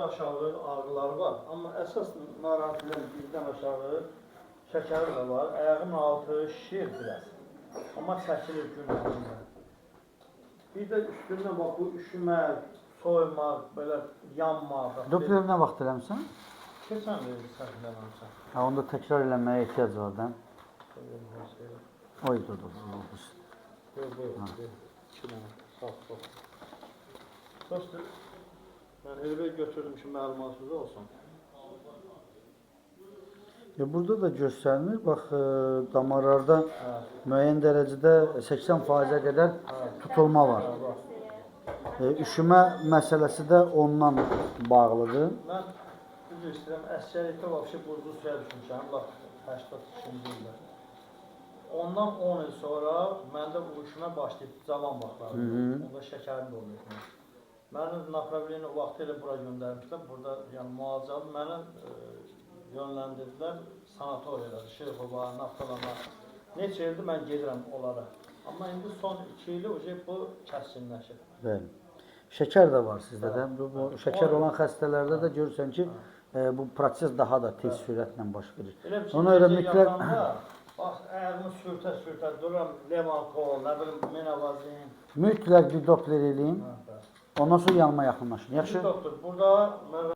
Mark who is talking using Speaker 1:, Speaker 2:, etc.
Speaker 1: aşağı ağrıları var. Amma əsas narahatçılığın bizdən aşağı şəkəri də var. Ayağın altı şişir biraz. Amma çəkilir günlərində. Bir də üstündən bax bu üşümək, soymaq, belə yanmaq.
Speaker 2: Doppler nə vaxt eləmişsən?
Speaker 1: Keçən verir səhvlənəmsən.
Speaker 2: Ha, onda təkrar eləməyə ehtiyac var da. Oy, dur.
Speaker 1: Buyur. 2 dənə, sağ. Dostum, mən elə götürdüm ki, məlumatsız olsun.
Speaker 2: Burada da göstərilir, bax, damarlarda müəyyən dərəcədə 80%-ə qədər tutulma var. Üşümə məsələsi də ondan bağlıdır.
Speaker 1: Mən düz istəyirəm, əsgərlikdə vəbşi buzlu suya düşmüşəm, bax, 82-ci ildə. Ondan 10 il sonra məndə bu üşümə başlayıb cavan vaxtlarında, onda şəkərim də olmuyor. Mənim направление o vaxt elə bura göndərmişlər, burada yəni müalicəli məni yönləndirdilər sanatoriyalar, Şirxova, Naftalana. Neçə ildir mən gedirəm onlara. Amma indi son 2 ili bu kəskinləşir.
Speaker 2: Bəli. Şəkər də var sizdə də. Bu şəkər olan xəstələrdə də görürsən ki, bu proses daha da tez sürətlə baş verir.
Speaker 1: Ona görə mütləq bax, ayağımı sürtə duram, Lemalkol, nə bilim, Menavazin.
Speaker 2: Mütləq bir doppler eləyim. Ondan sonra yanıma yaxınlaşın. Yaxşı?
Speaker 1: Doktor, burada